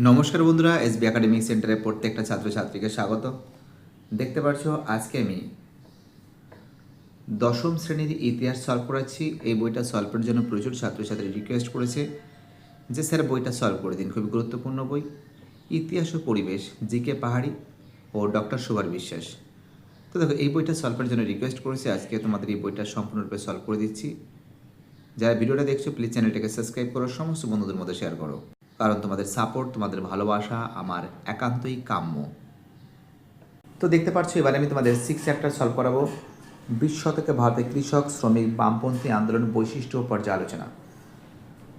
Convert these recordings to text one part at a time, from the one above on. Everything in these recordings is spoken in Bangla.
নমস্কার বন্ধুরা, এসবি একাডেমিক সেন্টারে প্রত্যেকটা ছাত্রছাত্রীকে স্বাগত। দেখতে পাচ্ছ আজকে আমি দশম শ্রেণীর ইতিহাস সলভ করাচ্ছি। এই বইটা সলভের জন্য প্রচুর ছাত্রছাত্রী রিকোয়েস্ট করেছে যে স্যার বইটা সলভ করে দিন, খুবই গুরুত্বপূর্ণ বই। ইতিহাস ও পরিবেশ, জিকে পাহাড়ি ও ডক্টর সুভার বিশ্বাস। তো দেখো, এই বইটা সলভের জন্য রিকোয়েস্ট করেছে, আজকে তোমাদের এই বইটা সম্পূর্ণরূপে সলভ করে দিচ্ছি। যারা ভিডিওটা দেখছো প্লিজ চ্যানেলটাকে সাবস্ক্রাইব করো, সমস্ত বন্ধুদের মধ্যে শেয়ার করো, কারণ তোমাদের সাপোর্ট, তোমাদের ভালোবাসা আমার একান্তই কাম্য। তো দেখতে পাচ্ছ, এবারে আমি তোমাদের 6 চ্যাপ্টার সলভ করাবো। 20 শতকে ভারতে কৃষক, শ্রমিক, বামপন্থী আন্দোলন, বৈশিষ্ট্য ও পর্যালোচনা।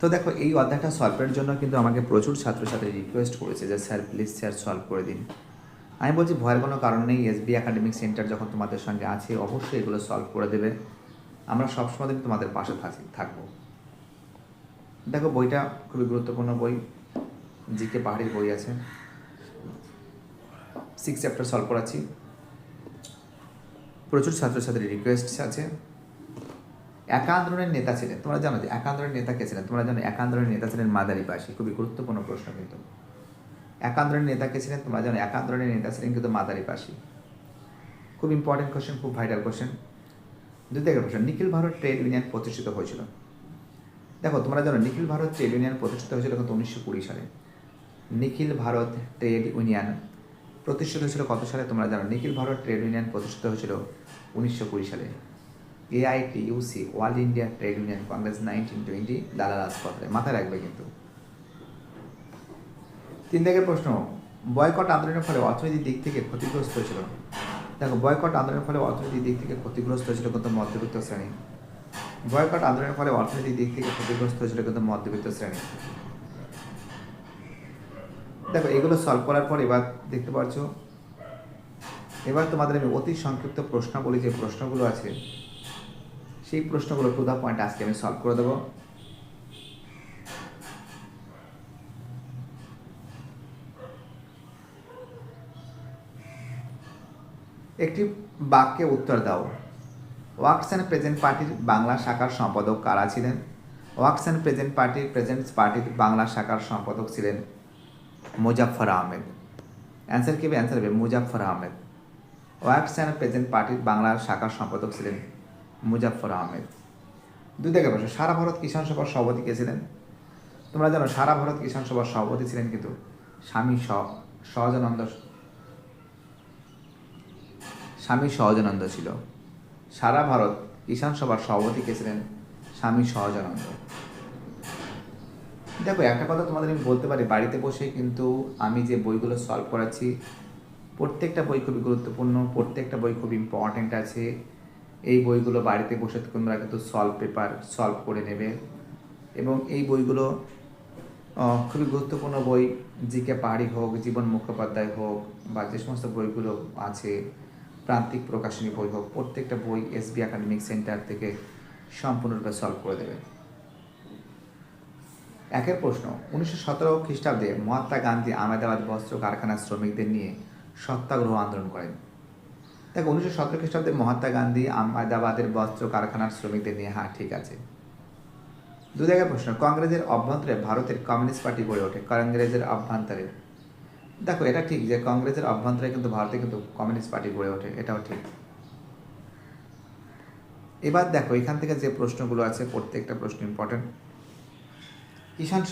তো দেখো, এই অধ্যায়টা সলভের জন্য কিন্তু আমাকে প্রচুর ছাত্রছাত্রী রিকোয়েস্ট করেছে যে স্যার প্লিজ স্যার সলভ করে দিন। আমি বলছি ভয়ের কোনো কারণ নেই, এসবি একাডেমিক সেন্টার যখন তোমাদের সঙ্গে আছে অবশ্যই এগুলো সলভ করে দেবে। আমরা সবসময় তোমাদের পাশে থাকবো। দেখো, বইটা খুবই গুরুত্বপূর্ণ বই, জিকে পাহাড়ির বই আছে। 6 চ্যাপ্টার সলভ করাচ্ছি। প্রচুর ছাত্রছাত্রীর রিকোয়েস্ট আছে। একা আন্দোলনের নেতা ছিলেন, তোমরা জানো যে একা আন্দোলনের নেতা কে ছিলেন? তোমরা জানো একা আন্দোলনের নেতা ছিলেন মাদারিপাশি। খুবই গুরুত্বপূর্ণ প্রশ্ন কিন্তু। একা আন্দোলনের নেতা কে ছিলেন? তোমরা জানো একা আন্দোলনের নেতা ছিলেন কিন্তু মাদারিপাশি। খুব ইম্পর্টেন্ট কোশ্চেন, খুব ভাইটাল কোশ্চেন। দ্বিতীয় প্রশ্ন, নিখিল ভারত ট্রেড ইউনিয়ন প্রতিষ্ঠিত হয়েছিল। দেখো, তোমরা জানো নিখিল ভারত ট্রেড ইউনিয়ন প্রতিষ্ঠিত হয়েছিল কিন্তু 1920 সালে। নিখিল ভারত ট্রেড ইউনিয়ন প্রতিষ্ঠিত হয়েছিল কত সালে? তোমরা জানো নিখিল ভারত ট্রেড ইউনিয়ন প্রতিষ্ঠিত হয়েছিল 1920 সালে। AITUC, world India trade union Congress 1920, Lala Lajpat Rai. মাথায় রাখবে কিন্তু। 3 দাগের প্রশ্ন, বয়কট আন্দোলনের ফলে অর্থনৈতিক দিক থেকে ক্ষতিগ্রস্ত হয়েছিল। দেখো, বয়কট আন্দোলনের ফলে অর্থনৈতিক দিক থেকে ক্ষতিগ্রস্ত হয়েছিল কিন্তু মধ্যবিত্ত শ্রেণী। বয়কট আন্দোলনের ফলে অর্থনৈতিক দিক থেকে ক্ষতিগ্রস্ত হয়েছিল কিন্তু মধ্যবিত্ত শ্রেণী। দেখো, এগুলো সলভ করার পর এবার দেখতে পাচ্ছ, এবার তোমাদের আমি অতি সংক্ষিপ্ত প্রশ্নাবলী যে প্রশ্নগুলো আছে সেই প্রশ্নগুলো টু দ্য পয়েন্ট আজকে আমি সলভ করে দেবো। একটি বাক্যে উত্তর দাও। ওয়ার্কস অ্যান্ড প্রেজেন্ট পার্টির বাংলা শাখার সম্পাদক কারা ছিলেন? ওয়ার্কস অ্যান্ড প্রেজেন্ট পার্টির বাংলা শাখার সম্পাদক ছিলেন মুজাফফর আহমেদ। অ্যান্সার কি হবে? অ্যান্সার হবে Muzaffar Ahmed. Works and present পার্টির বাংলা শাখার সম্পাদক ছিলেন মুজাফফর আহমেদ। 2 থেকে প্রশ্ন, সারা ভারত কিষাণ সভার সভাপতি কে ছিলেন? তোমরা জানো সারা ভারত কিষাণ সভার সভাপতি ছিলেন কিন্তু স্বামী সহজানন্দ ছিল। সারা ভারত কিষাণ সভার সভাপতি কে ছিলেন? স্বামী সহজানন্দ। দেখো, একটা কথা তোমাদের আমি বলতে পারি, বাড়িতে বসেই কিন্তু আমি যে বইগুলো সলভ করাচ্ছি প্রত্যেকটা বই খুবই গুরুত্বপূর্ণ, প্রত্যেকটা বই খুব ইম্পর্ট্যান্ট আছে। এই বইগুলো বাড়িতে বসে তোমরা কিন্তু সলভ করে নেবে। এবং এই বইগুলো খুবই গুরুত্বপূর্ণ বই। জিকে পাহাড়ি হোক, জীবন মুখোপাধ্যায় হোক, বা যে সমস্ত বইগুলো আছে, প্রান্তিক প্রকাশনী বই হোক, প্রত্যেকটা বই এসবি একাডেমিক সেন্টার থেকে সম্পূর্ণরূপে সলভ করে দেবে। একের প্রশ্ন, 1917 খ্রিস্টাব্দে মহাত্মা গান্ধী আহমেদাবাদ বস্ত্র কারখানার শ্রমিকদের নিয়ে সত্যাগ্রহ আন্দোলন করেন। দেখো, 1917 খ্রিস্টাব্দে মহাত্মা গান্ধী আহমেদাবাদের বস্ত্র কারখানার শ্রমিকদের নিয়ে, হ্যাঁ ঠিক আছে। 2 জায়গায় প্রশ্ন, কংগ্রেসের অভ্যন্তরে ভারতের কমিউনিস্ট পার্টি গড়ে ওঠে। কংগ্রেসের অভ্যন্তরে, দেখো এটা ঠিক যে কংগ্রেসের অভ্যন্তরে কিন্তু ভারতে কিন্তু কমিউনিস্ট পার্টি গড়ে ওঠে, এটাও ঠিক। এবার দেখো, এখান থেকে যে প্রশ্নগুলো আছে প্রত্যেকটা প্রশ্ন ইম্পর্টেন্ট। কিষাণ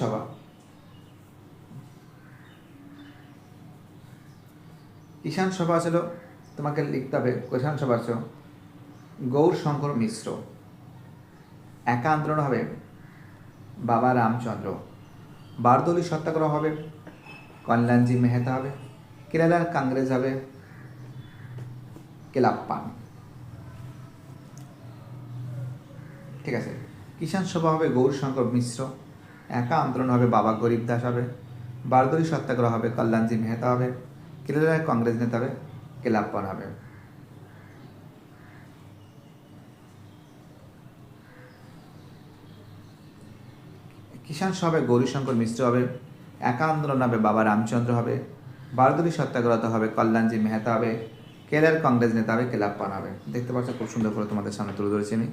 সভা ছিল, তোমাকে লিখতে হবে কিষাণ সভা ছিল গৌরশঙ্কর মিশ্র। একা আন্দোলন হবে বাবা রামচন্দ্র। বারদৌলি সত্যাগ্রহ হবে কল্যাণজি মেহতা হবে। কেরালার কংগ্রেস হবে কেলাপ্পান। ঠিক আছে, কিষাণ সভা হবে গৌরশঙ্কর মিশ্র, একা আন্দোলন হবে বাবা গরিব দাস হবে, বারদৌলি সত্যাগ্রহ হবে কল্যাণজি মেহতা হবে, কেরালার কংগ্রেস নেতা হবে কেলাপ্পান হবে। কিষাণ সভায় গৌরীশঙ্কর মিশ্র হবে, একা আন্দোলন হবে বাবা রামচন্দ্র হবে, বারদৌলি সত্যাগ্রহ হবে কল্যাণজি মেহতা হবে, কেরালার কংগ্রেস নেতা হবে কেলাপ্পান হবে। দেখতে পাচ্ছ খুব সুন্দর করে তোমাদের সামনে তুলে ধরেছি আমি।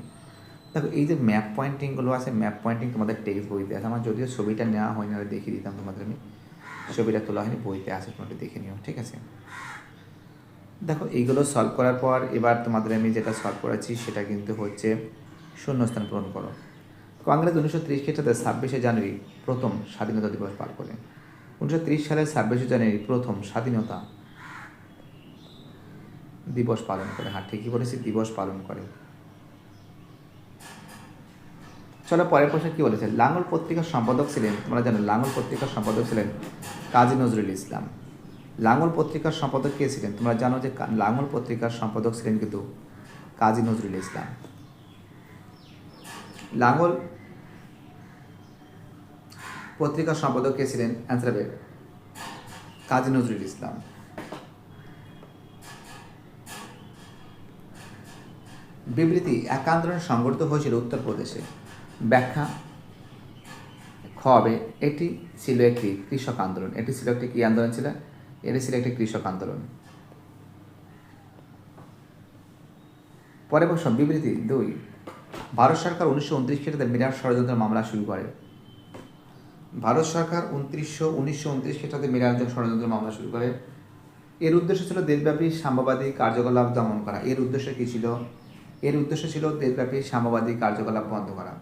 দেখো, এই যে ম্যাপ পয়েন্টিংগুলো আছে, ম্যাপ পয়েন্টিং তোমাদের টেক্সট বইতে আছে। আমার যদিও ছবিটা নেওয়া হয়নি, দেখিয়ে দিতাম তোমাদের আমি। ছবিটা তোলা হয়নি, বইতে আছে, তোমরা দেখে নিও, ঠিক আছে। দেখো এইগুলো সলভ করার পর এবার তোমাদের আমি যেটা সলভ করাচ্ছি সেটা কিন্তু হচ্ছে শূন্যস্থান পূরণ করো। কংগ্রেস 1930 খ্রিস্টাব্দে 26শে জানুয়ারি প্রথম স্বাধীনতা দিবস পালন করে। 1930 সালের 26শে জানুয়ারি প্রথম স্বাধীনতা দিবস পালন করে। হ্যাঁ, ঠিকই বলেছি, দিবস পালন করে। চলো পরের প্রশ্ন কি বলেছে। লাঙ্গল পত্রিকার সম্পাদক ছিলেন, তোমরা জানো লাঙ্গল পত্রিকার সম্পাদক ছিলেন কাজী নজরুল ইসলাম। লাঙ্গল পত্রিকার সম্পাদক কে ছিলেন? তোমরা জানো যে লাঙ্গল পত্রিকার সম্পাদক ছিলেন কিন্তু কাজী নজরুল ইসলাম। লাঙ্গল পত্রিকার সম্পাদক কে ছিলেন? অ্যান্সার হবে কাজী নজরুল ইসলাম। বিবৃতি এক আন্দোলন সংগঠিত হয়েছিল উত্তরপ্রদেশে। ব্যাখ্যা খ হবে এটি ছিল একটি কৃষক আন্দোলন। এটি ছিল একটি কি আন্দোলন ছিল? এটি ছিল একটি কৃষক আন্দোলন। পরে প্রশ্ন বিবৃতি 2, ভারত সরকার 1929 খ্রিস্টাব্দে মিরাট ষড়যন্ত্র মামলা শুরু করে। ভারত সরকার 1929 খ্রিস্টাব্দে মিরাট ষড়যন্ত্র মামলা শুরু করে। এর উদ্দেশ্য ছিল দেশব্যাপী সাম্যবাদী কার্যকলাপ দমন করা। এর উদ্দেশ্য কি ছিল? এর উদ্দেশ্য ছিল দেশব্যাপী সাম্যবাদী কার্যকলাপ বন্ধ করা।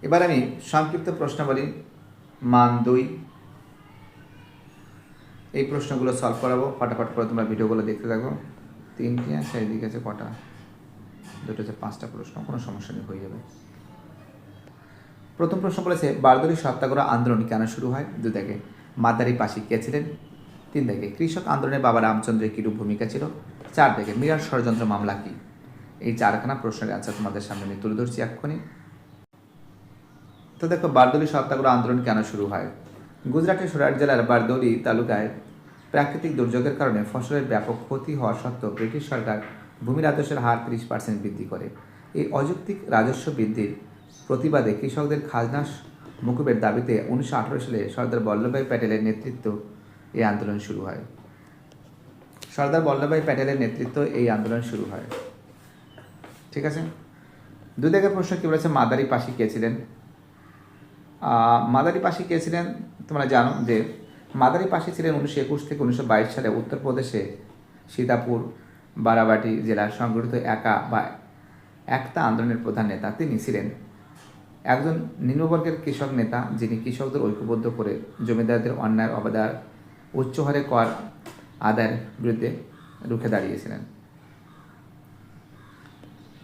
এবার আমি সংক্ষিপ্ত প্রশ্নাবলী মান 2 এই প্রশ্নগুলো সলভ করাবো। ফটাফট করে তোমরা ভিডিওগুলো দেখতে থাকো। 3টি আছে, এদিকে আছে কটা, 2টো আছে, 5টা প্রশ্ন, কোনো সমস্যা নেই, হয়ে যাবে। প্রথম প্রশ্ন বলেছে বারদৌলি সত্যাগ্রহ আন্দোলন কেন শুরু হয়? 2 দেখে মাদারি পাশি কে ছিলেন? 3 দেখে কৃষক আন্দোলনে বাবা রামচন্দ্রের কিরূপ ভূমিকা ছিল? 4 দেখে মিরাট ষড়যন্ত্র মামলা কি? এই 4খানা প্রশ্নের আনসার তোমাদের সামনে আমি তুলে ধরছি এক্ষুনি। তো দেখো বারদৌলি সত্যাগ্রহ আন্দোলন কেন শুরু হয়? গুজরাটের সুরাট জেলার বারদৌলি তালুকায় প্রাকৃতিক দুর্যোগের কারণে ফসলের ব্যাপক ক্ষতি হওয়া সত্ত্বেও ব্রিটিশ সরকার ভূমি রাজস্বের হার 30% বৃদ্ধি করে। এই অযৌক্তিক রাজস্ব বৃদ্ধির প্রতিবাদে কৃষকদের খাজনা মকুবের দাবিতে 1918 সালে সর্দার বল্লভভাই প্যাটেলের নেতৃত্ব এই আন্দোলন শুরু হয়। সর্দার বল্লভভাই প্যাটেলের নেতৃত্ব এই আন্দোলন শুরু হয়, ঠিক আছে। 2 দাগের প্রশ্ন কি বলেছে মাদারি পাশি কে ছিলেন? মাদারি পাশি কে ছিলেন? তোমরা জানো যে মাদারি পাশি ছিলেন 1921 থেকে 1922 সালে উত্তরপ্রদেশে সীতাপুর বারাবাটি জেলার সংগঠিত একতা আন্দোলনের প্রধান নেতা। তিনি ছিলেন একজন নিম্নবর্গের কৃষক নেতা, যিনি কৃষকদের ঐক্যবদ্ধ করে জমিদারদের অন্যায় অবাদার উচ্চ হারে কর আদায়ের বিরুদ্ধে রুখে দাঁড়িয়েছিলেন।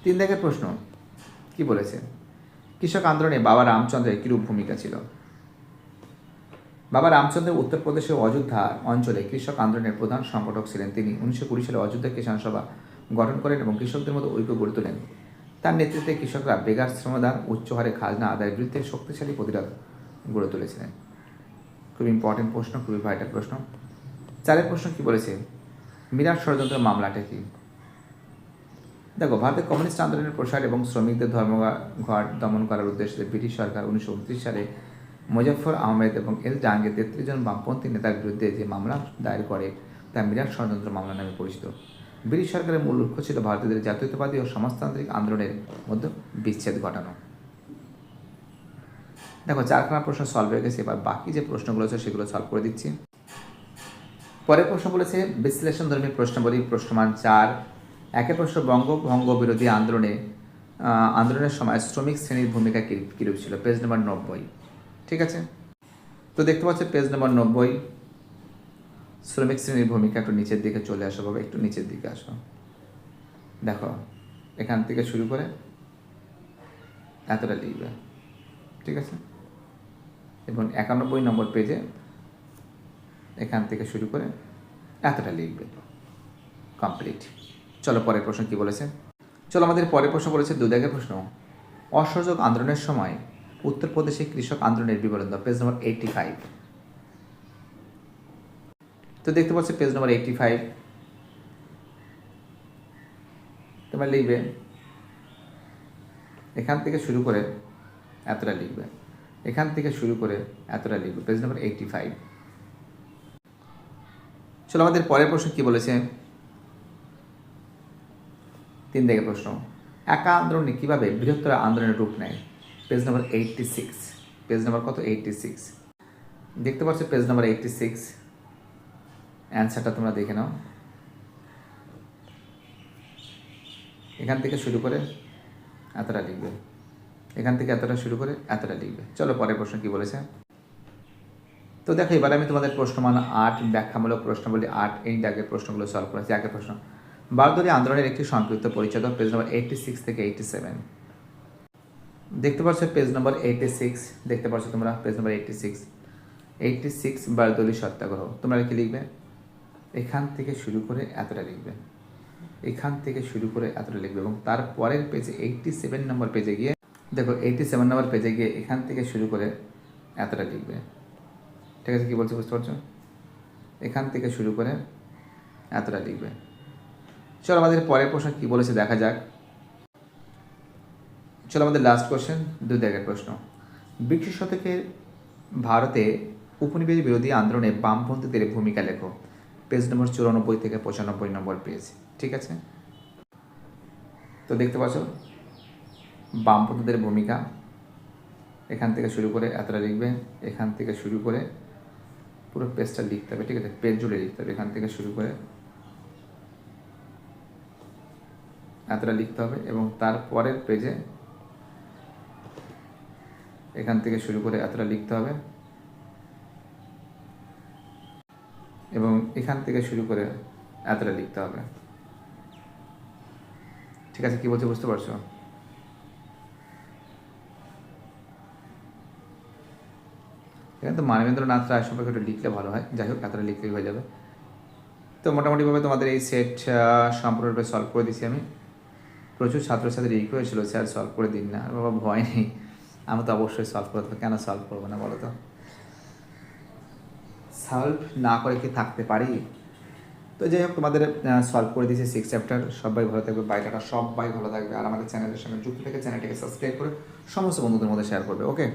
3 দাগের প্রশ্ন কি বলেছে? কৃষক আন্দোলনে বাবা রামচন্দ্রের কিরূপ ভূমিকা ছিল? বাবা রামচন্দ্র উত্তরপ্রদেশের অযোধ্যা অঞ্চলে কৃষক আন্দোলনের প্রধান সংগঠক ছিলেন। তিনি 1920 সালে অযোধ্যা কিষাণ সভা গঠন করেন এবং কৃষকদের মধ্যে ঐক্য গড়ে তোলেন। তার নেতৃত্বে কৃষকরা বেকার শ্রমদান উচ্চ হারে খাজনা আদায়ের বিরুদ্ধে শক্তিশালী প্রতিরোধ গড়ে তুলেছিলেন। খুব ইম্পর্টেন্ট প্রশ্ন, খুবই ভাইটাল প্রশ্ন। 4 প্রশ্ন কি বলেছে? মিরাট ষড়যন্ত্র মামলাটা কি? দেখো ভারতের কমিউনিস্ট আন্দোলনের প্রসার এবং শ্রমিকদের ধর্মঘট দমন করার উদ্দেশ্যে ব্রিটিশ সরকার 1929 সালে মুজফ্ফর আহমেদ এবং এল জাহাঙ্গীর 33 জন বামপন্থী নেতার বিরুদ্ধে যে মামলা দায়ের করে তা মিরাট ষড়যন্ত্র মামলা নামে পরিচিত। ব্রিটিশ সরকারের মূল লক্ষ্য ছিল ভারতীয়দের জাতীয়তাবাদী ও সমাজতান্ত্রিক আন্দোলনের মধ্যে বিচ্ছেদ ঘটানো। দেখো 4খানা প্রশ্ন সলভ হয়ে গেছে। এবার বাকি যে প্রশ্নগুলো আছে সেগুলো সলভ করে দিচ্ছি। পরের প্রশ্ন বলেছে বিশ্লেষণধর্মী প্রশ্নাবলী প্রশ্নমান 4। 1 প্রশ্ন বঙ্গভঙ্গ বিরোধী আন্দোলনের সময় শ্রমিক শ্রেণীর ভূমিকা কীরূপ ছিল? পেজ নম্বর 90, ঠিক আছে। তো দেখতে পাচ্ছ পেজ নম্বর 90 শ্রমিক শ্রেণীর ভূমিকা। একটু নিচের দিকে চলে আসো বাবা, একটু নিচের দিকে আসো। দেখো এখান থেকে শুরু করে এতটা লিখবে, ঠিক আছে। এবং 91 নম্বর পেজে এখান থেকে শুরু করে এতটা লিখবে, কমপ্লিট। চলো পরের প্রশ্ন কি বলেছে? চলো আমাদের পরের প্রশ্ন বলেছে 2 দাগের প্রশ্ন। অসহযোগ আন্দোলনের সময় উত্তরপ্রদেশে কৃষক আন্দোলনের বিবরণ দাও। পেজ নম্বর 85। তো দেখতে পাচ্ছ পেজ নম্বর 85 তোমরা লিখবে এখান থেকে শুরু করে এতটা লিখবে। এখান থেকে শুরু করে এতটা লিখবে, পেজ নাম্বার 85। চলো আমাদের পরের প্রশ্ন কি বলেছে, 3 দাগের প্রশ্ন, একা আন্দোলনে কীভাবে বৃহত্তর আন্দোলনের রূপ নেয়, পেজ নাম্বার 86। পেজ নাম্বার কত, 86 দেখতে পাচ্ছ, পেজ নাম্বার 86। অ্যান্সারটা তোমরা দেখে নাও। এখান থেকে শুরু করে এতটা লিখবে, এখান থেকে এতটা শুরু করে এতটা লিখবে। চলো পরের প্রশ্ন কি বলেছে। তো দেখো এবার আমি তোমাদের প্রশ্নমান 8 ব্যাখ্যামূলক প্রশ্নাবলী 8 এই দাগের প্রশ্নগুলো সলভ করেছি। আগের প্রশ্ন, বারদলীয় আন্দোলনের একটি সংক্ষিপ্ত পরিচ্ছেদ, পেজ নম্বর 86 থেকে 87 দেখতে পাচ্ছ, পেজ নম্বর 86 দেখতে পাচ্ছ তোমরা, পেজ নম্বর 86 বারদলীয় সত্যাগ্রহ। তোমরা কি লিখবে, এখান থেকে শুরু করে এতটা লিখবে, এখান থেকে শুরু করে এতটা লিখবে, এবং তারপরের পেজে 87 নম্বর পেজে গিয়ে দেখো 87 নম্বর পেজে গিয়ে এখান থেকে শুরু করে এতটা লিখবে। ঠিক আছে, কি বলছে বুঝতে পারছো, এখান থেকে শুরু করে এতটা লিখবে। চলো আমাদের পরের প্রশ্ন কি বলেছে দেখা যাক। চলো আমাদের লাস্ট কোশ্চেন, 2 দাগের প্রশ্ন, 20 শতকের ভারতে উপনিবেশ বিরোধী আন্দোলনে বামপন্থীদের ভূমিকা লেখো, পেজ নম্বর 94 থেকে 95 নম্বর পেজ। ঠিক আছে, তো দেখতে পাচ্ছ বামপন্থীদের ভূমিকা, এখান থেকে শুরু করে এতটা লিখবে, এখান থেকে শুরু করে পুরো পেজটা লিখতে হবে। ঠিক আছে, পেজ জুড়ে লিখতে হবে, এখান থেকে শুরু করে এতটা লিখতে হবে, এবং তারপরের পেজে এখান থেকে শুরু করে এতটা লিখতে হবে, এবং এখান থেকে শুরু করে এতটা লিখতে হবে। ঠিক আছে, কি বলছে বুঝতে পারছো। এখানে তো মানবেন্দ্রনাথ রায় সম্পর্কে একটু লিখলে ভালো হয়, যাই হোক এতটা লিখলেই হয়ে যাবে। তো মোটামুটিভাবে তোমাদের এই সেট সম্পূর্ণরূপে সলভ করে দিছি আমি। প্রচুর ছাত্রছাত্রী রিকোয়েস্ট ছিল স্যার সলভ করে দিন না, আর বাবা ভয় নেই, আমি তো অবশ্যই সলভ করে দেবো, কেন সলভ করবো না বলো তো, সলভ না করে কি থাকতে পারি। তো যাই হোক তোমাদের সলভ করে দিয়েছি 6 চ্যাপ্টার। সবাই ভালো থাকবে, বাইটাটা সবাই ভালো থাকবে, আর আমাদের চ্যানেলের সঙ্গে যুক্ত থেকে চ্যানেলটাকে সাবস্ক্রাইব করে সমস্ত বন্ধুদের মধ্যে শেয়ার করবে। ওকে।